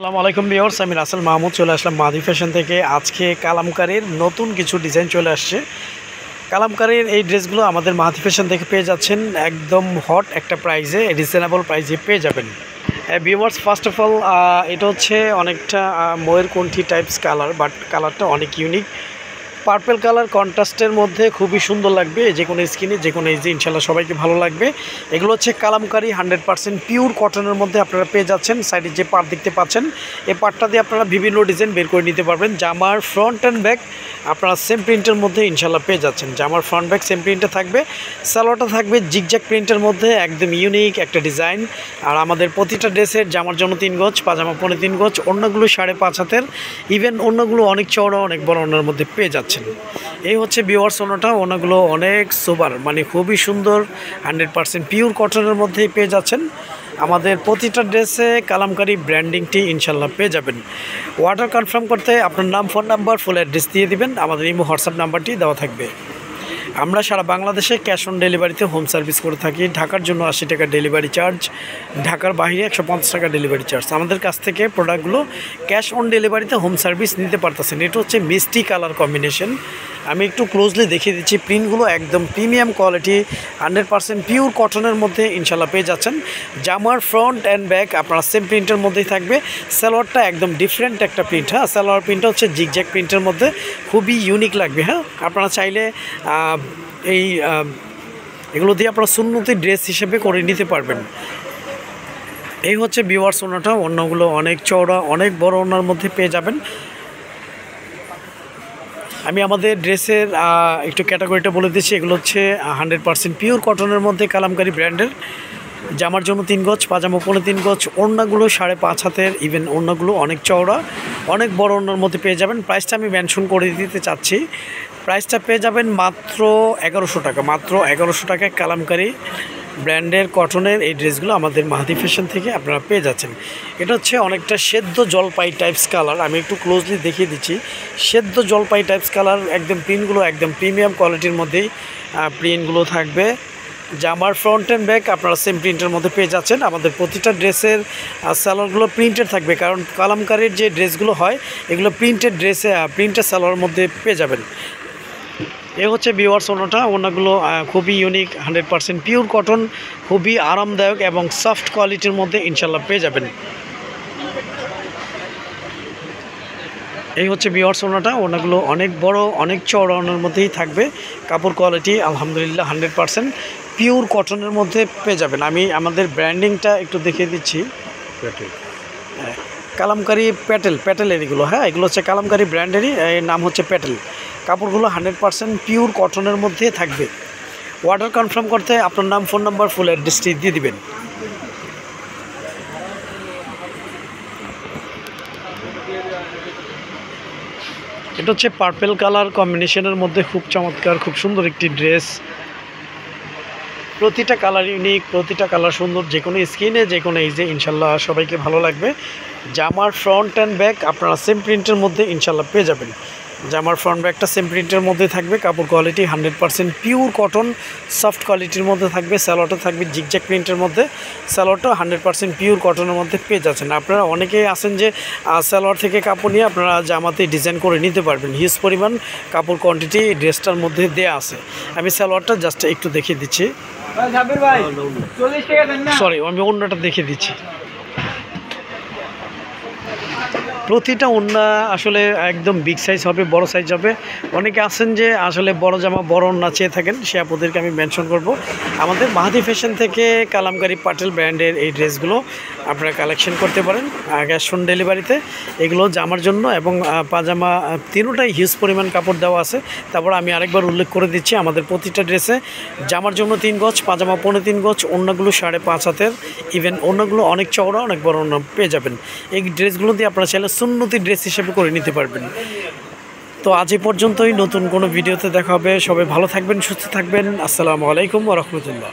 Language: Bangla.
আসসালামু আলাইকুম ভিউয়ার্স, আমি রাসেল মাহমুদ চলে আসলাম মাদি ফ্যাশন থেকে। আজকে কালামকারীর নতুন কিছু ডিজাইন চলে আসছে। কালামকারীর এই ড্রেসগুলো আমাদের মাদি ফ্যাশন থেকে পেয়ে যাচ্ছেন একদম হট একটা প্রাইসে, রিজনেবল প্রাইসে পেয়ে যাবেন। ভিউয়ার্স, ফার্স্ট অফ অল এটা হচ্ছে অনেকটা ময়ূরকণ্ঠী টাইপস কালার, বাট কালারটা অনেক ইউনিক। পার্পল কালার কন্ট্রাস্টের মধ্যে খুবই সুন্দর লাগবে, যে কোনো স্কিনে যে কোনো এজে ইনশাল্লাহ সবাইকে ভালো লাগবে। এগুলো হচ্ছে কালামকারী 100% পিওর কটনের মধ্যে আপনারা পেয়ে যাচ্ছেন। সাইডে যে পার্ট দেখতে পাচ্ছেন, এই পার্টটা দিয়ে আপনারা বিভিন্ন ডিজাইন বের করে নিতে পারবেন। জামার ফ্রন্ট অ্যান্ড ব্যাক আপনারা সেম প্রিন্টের মধ্যে ইনশাল্লাহ পেয়ে যাচ্ছেন। জামার ফ্রন্ট ব্যাক সেম প্রিন্টে থাকবে, সালোয়ারটা থাকবে জিগজ্যাগ প্রিন্টের মধ্যে, একদম ইউনিক একটা ডিজাইন। আর আমাদের প্রতিটা ড্রেসের জামার জন্য 3 গজ, পাজামা 3.5 গজ, ওড়নাগুলো 5.5 হাতের, ইভেন ওড়নাগুলো অনেক চওড়া, অনেক বড় ওড়নার মধ্যে পেয়ে যাচ্ছেন। এই হচ্ছে ভিউয়ার্স ওড়নাটা। ওড়নাগুলো অনেক সুপার, মানে খুবই সুন্দর, 100% পিওর কটনের মধ্যেই পেয়ে যাচ্ছেন। আমাদের প্রতিটা ড্রেসে কালামকারী ব্র্যান্ডিংটি ইনশাল্লাহ পেয়ে যাবেন। অর্ডার কনফার্ম করতে আপনার নাম, ফোন নাম্বার, ফুল অ্যাড্রেস দিয়ে দিবেন। আমাদের ইমো হোয়াটসঅ্যাপ নাম্বারটি দেওয়া থাকবে। আমরা সারা বাংলাদেশে ক্যাশ অন ডেলিভারিতে হোম সার্ভিস করে থাকি। ঢাকার জন্য 80 টাকা ডেলিভারি চার্জ, ঢাকার বাইরে 150 টাকা ডেলিভারি চার্জ। আমাদের কাছ থেকে প্রোডাক্টগুলো ক্যাশ অন ডেলিভারিতে হোম সার্ভিস নিতে পারতেছেন। এটা হচ্ছে মিষ্টি কালার কম্বিনেশন। আমি একটু ক্লোজলি দেখিয়ে দিচ্ছি। প্রিন্টগুলো একদম প্রিমিয়াম কোয়ালিটি, 100% পিওর কটনের মধ্যে ইনশাল্লাহ পেয়ে যাচ্ছেন। জামার ফ্রন্ট অ্যান্ড ব্যাক আপনারা সেম প্রিন্টের মধ্যেই থাকবে। সালোয়ারটা একদম ডিফারেন্ট একটা প্রিন্ট। হ্যাঁ, সালোয়ার প্রিন্টটা হচ্ছে জিগজ্যাগ প্রিন্টের মধ্যে, খুবই ইউনিক লাগবে। হ্যাঁ, আপনারা চাইলে এগুলো দিয়ে আপনারা সুন্নতি ড্রেস হিসেবে করে নিতে পারবেন। এই হচ্ছে ভিউয়ার্স ওড়নাটা। ওড়নাগুলো অনেক চওড়া, অনেক বড় ওড়নার মধ্যে পেয়ে যাবেন। আমি আমাদের ড্রেসের একটু ক্যাটাগরিটা বলে দিচ্ছি। এগুলো হচ্ছে 100% পিওর কটনের মধ্যে কালামকারী ব্র্যান্ডের। জামার জন্য 3 গজ, পাজামা 3.5 গজ, ওড়নাগুলো 5.5 হাতের, ইভেন ওড়নাগুলো অনেক চওড়া, অনেক বড় ওড়নার মধ্যে পেয়ে যাবেন। প্রাইসটা আমি মেনশন করে দিতে চাচ্ছি। প্রাইসটা পেয়ে যাবেন মাত্র 1100 টাকা। মাত্র 1100 টাকায় কালামকারী ব্র্যান্ডের কটনের এই ড্রেসগুলো আমাদের মাহাদি ফ্যাশন থেকে আপনারা পেয়ে যাচ্ছেন। এটা হচ্ছে অনেকটা সেদ্ধ জলপাই টাইপস কালার। আমি একটু ক্লোজলি দেখিয়ে দিচ্ছি। সেদ্ধ জলপাই টাইপস কালার, একদম প্রিন্টগুলো একদম প্রিমিয়াম কোয়ালিটির মধ্যেই প্রিন্টগুলো থাকবে। জামার ফ্রন্ট অ্যান্ড ব্যাক আপনারা সেম প্রিন্টের মধ্যে পেয়ে যাচ্ছেন। আমাদের প্রতিটা ড্রেসের সালোয়ারগুলো প্রিন্টেড থাকবে, কারণ কালামকারীর যে ড্রেসগুলো হয় এগুলো প্রিন্টেড ড্রেসে প্রিন্টেড সালোয়ারের মধ্যে পেয়ে যাবেন। এ হচ্ছে ভিউয়ার্স ওড়নাটা। ওড়নাগুলো খুবই ইউনিক, 100% পিওর কটন, খুবই আরামদায়ক এবং সফট কোয়ালিটির মধ্যে ইনশাল্লাহ পেয়ে যাবেন। এই হচ্ছে ভিউয়ার্স ওড়নাটা। ওড়নাগুলো অনেক বড়, অনেক চওড়া ওড়নার মধ্যেই থাকবে। কাপড় কোয়ালিটি আলহামদুলিল্লাহ 100% পিওর কটনের মধ্যে পেয়ে যাবেন। আমি আমাদের ব্র্যান্ডিংটা একটু দেখিয়ে দিচ্ছি। কালামকারী প্যাটেলের এগুলো। হ্যাঁ, এগুলো হচ্ছে কালামকারী ব্র্যান্ডেরই, এর নাম হচ্ছে প্যাটেল। কাপড়গুলো 100% পিওর কটনের মধ্যে থাকবে। অর্ডার কনফার্ম করতে আপনার নাম, ফোন নাম্বার, ফুল অ্যাড্রেসটি দিয়ে দিবেন। এটা হচ্ছে পার্পল কালার কম্বিনেশনের মধ্যে খুব চমৎকার, খুব সুন্দর একটি ড্রেস। প্রতিটা কালার ইউনিক, প্রতিটা কালার সুন্দর, যে কোনো স্কিনে যে কোনো এজে ইনশাল্লাহ সবাইকে ভালো লাগবে। জামার ফ্রন্ট অ্যান্ড ব্যাক আপনারা সেম প্রিন্টের মধ্যে ইনশাল্লাহ পেয়ে যাবেন। জামার ফ্রন্ট ব্যাকটা সেম প্রিন্টের মধ্যে থাকবে। কাপড় কোয়ালিটি 100% পিওর কটন, সফট কোয়ালিটির মধ্যে থাকবে। সালোয়ারটা থাকবে জিগজ্যাগ প্রিন্টের মধ্যে। সালোয়ারটা 100% পিওর কটনের মধ্যে পেয়ে যাচ্ছেন। আপনারা অনেকেই আছেন যে সালোয়ার থেকে কাপড় নিয়ে আপনারা জামাতে ডিজাইন করে নিতে পারবেন। হিউজ পরিমাণ কাপড় কোয়ান্টিটি ড্রেসটার মধ্যে দেওয়া আছে। আমি সালোয়ারটা জাস্ট একটু দেখিয়ে দিচ্ছি। সরি, আমি ওড়নাটা দেখিয়ে দিচ্ছি। প্রতিটা ওড়না আসলে একদম বিগ সাইজ হবে, বড় সাইজ হবে। অনেকে আছেন যে আসলে বড় জামা, বড় ওড়না চেয়ে থাকেন, সে আপনাদেরকে আমি মেনশন করব। আমাদের মাহাদি ফ্যাশন থেকে কালামকারী পাটেল ব্র্যান্ডের এই ড্রেসগুলো আপনারা কালেকশন করতে পারেন ক্যাশ অন ডেলিভারিতে। এগুলো জামার জন্য এবং পাজামা তিনোটাই হিউজ পরিমাণ কাপড় দেওয়া আছে। তারপর আমি আরেকবার উল্লেখ করে দিচ্ছি, আমাদের প্রতিটা ড্রেসে জামার জন্য 3 গজ, পাজামা 3.5 গজ, ওড়নাগুলো 5.5 হাতের, ইভেন ওড়নাগুলো অনেক চওড়া, অনেক বড় ওড়না পেয়ে যাবেন। এই ড্রেসগুলো দিয়ে আপনারা চাইলে সুন্নতি ড্রেস হিসেবে করে নিতে পারবেন। তো আজ এই পর্যন্তই। নতুন কোনো ভিডিওতে দেখা হবে। সবাই ভালো থাকবেন, সুস্থ থাকবেন। আসসালামু আলাইকুম ওয়া রাহমাতুল্লাহ।